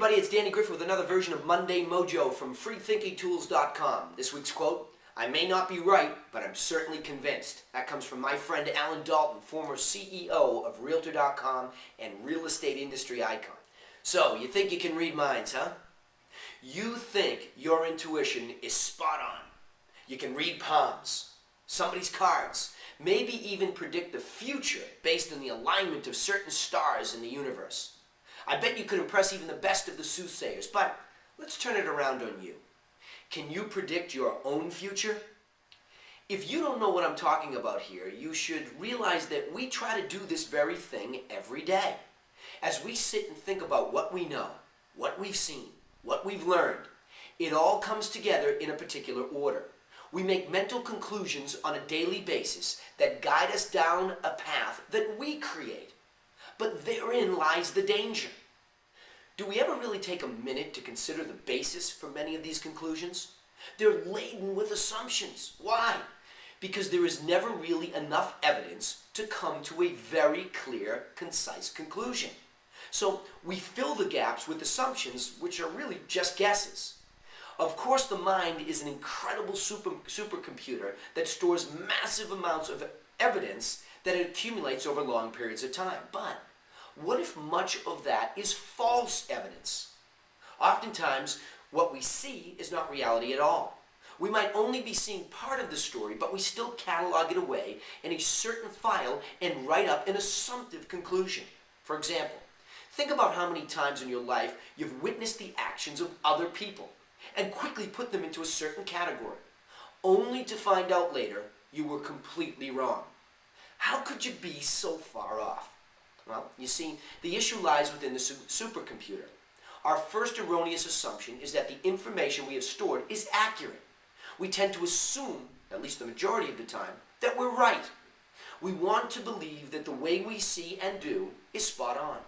everybody, it's Danny Griffin with another version of Monday Mojo from freethinkingtools.com. This week's quote, I may not be right, but I'm certainly convinced. That comes from my friend Alan Dalton, former CEO of Realtor.com and real estate industry icon. So, you think you can read minds, huh? You think your intuition is spot on. You can read palms, somebody's cards, maybe even predict the future based on the alignment of certain stars in the universe. I bet you could impress even the best of the soothsayers, but let's turn it around on you. Can you predict your own future? If you don't know what I'm talking about here, you should realize that we try to do this very thing every day. As we sit and think about what we know, what we've seen, what we've learned, it all comes together in a particular order. We make mental conclusions on a daily basis that guide us down a path that we create. But therein lies the danger. Do we ever really take a minute to consider the basis for many of these conclusions? They're laden with assumptions. Why? Because there is never really enough evidence to come to a very clear, concise conclusion. So we fill the gaps with assumptions which are really just guesses. Of course, the mind is an incredible supercomputer that stores massive amounts of evidence that it accumulates over long periods of time. But what if much of that is false evidence? Oftentimes, what we see is not reality at all. We might only be seeing part of the story, but we still catalog it away in a certain file and write up an assumptive conclusion. For example, think about how many times in your life you've witnessed the actions of other people and quickly put them into a certain category, only to find out later you were completely wrong. How could you be so far off? Well, you see, the issue lies within the supercomputer. Our first erroneous assumption is that the information we have stored is accurate. We tend to assume, at least the majority of the time, that we're right. We want to believe that the way we see and do is spot on.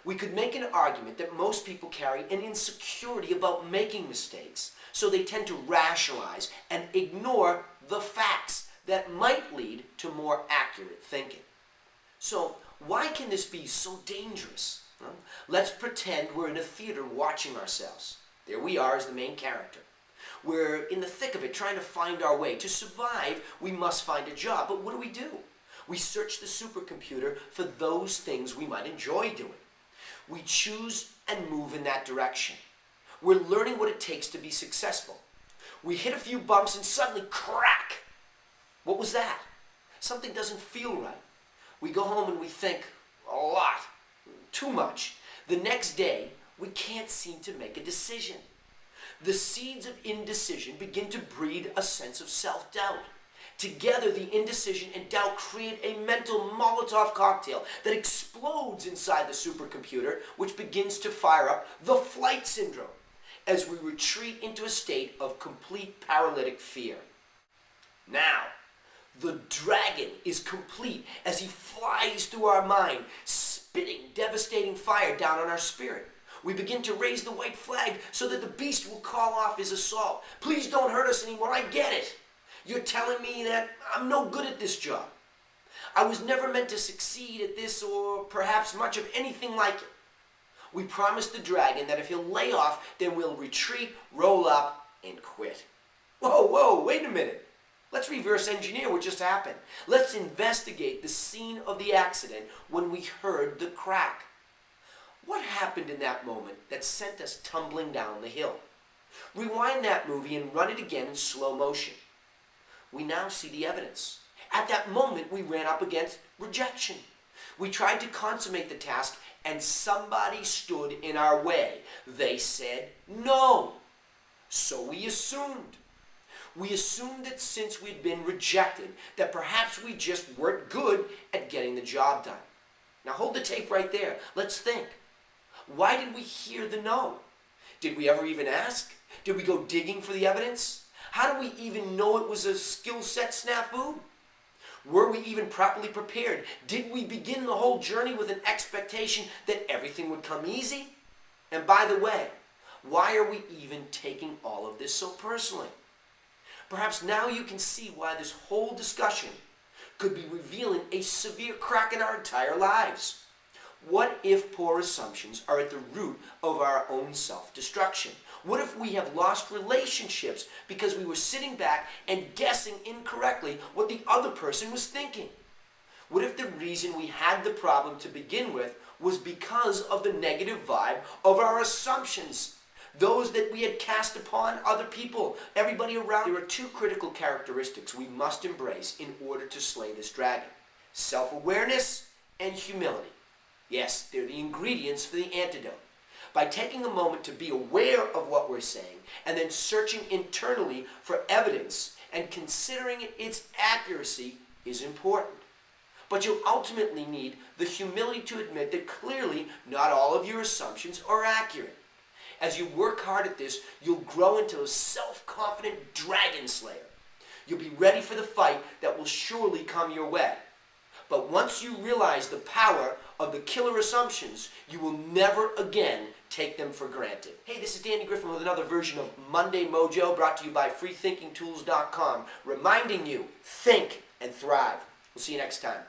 We could make an argument that most people carry an insecurity about making mistakes, so they tend to rationalize and ignore the facts that might lead to more accurate thinking. So, why can this be so dangerous? Well, let's pretend we're in a theater watching ourselves. There we are as the main character. We're in the thick of it, trying to find our way. To survive, we must find a job. But what do? We search the supercomputer for those things we might enjoy doing. We choose and move in that direction. We're learning what it takes to be successful. We hit a few bumps and suddenly crack! What was that? Something doesn't feel right. We go home and we think a lot, too much. The next day, we can't seem to make a decision. The seeds of indecision begin to breed a sense of self-doubt. Together, the indecision and doubt create a mental Molotov cocktail that explodes inside the supercomputer, which begins to fire up the flight syndrome as we retreat into a state of complete paralytic fear. Now, the dragon is complete as he flies through our mind, spitting devastating fire down on our spirit. We begin to raise the white flag so that the beast will call off his assault. Please don't hurt us anymore, I get it. You're telling me that I'm no good at this job. I was never meant to succeed at this or perhaps much of anything like it. We promised the dragon that if he'll lay off, then we'll retreat, roll up, and quit. Whoa, wait a minute. Let's reverse engineer what just happened. Let's investigate the scene of the accident when we heard the crack. What happened in that moment that sent us tumbling down the hill? Rewind that movie and run it again in slow motion. We now see the evidence. At that moment, we ran up against rejection. We tried to consummate the task, and somebody stood in our way. They said no. So we assumed. We assumed that since we'd been rejected, that perhaps we just weren't good at getting the job done. Now hold the tape right there. Let's think. Why did we hear the no? Did we ever even ask? Did we go digging for the evidence? How do we even know it was a skill set snafu? Were we even properly prepared? Did we begin the whole journey with an expectation that everything would come easy? And by the way, why are we even taking all of this so personally? Perhaps now you can see why this whole discussion could be revealing a severe crack in our entire lives. What if poor assumptions are at the root of our own self-destruction? What if we have lost relationships because we were sitting back and guessing incorrectly what the other person was thinking? What if the reason we had the problem to begin with was because of the negative vibe of our assumptions? Those that we had cast upon other people, everybody around. There are two critical characteristics we must embrace in order to slay this dragon: self-awareness and humility. Yes, they're the ingredients for the antidote. By taking a moment to be aware of what we're saying and then searching internally for evidence and considering its accuracy is important. But you'll ultimately need the humility to admit that clearly not all of your assumptions are accurate. As you work hard at this, you'll grow into a self-confident dragon slayer. You'll be ready for the fight that will surely come your way. But once you realize the power of the killer assumptions, you will never again take them for granted. Hey, this is Danny Griffin with another version of Monday Mojo, brought to you by freethinkingtools.com, reminding you, think and thrive. We'll see you next time.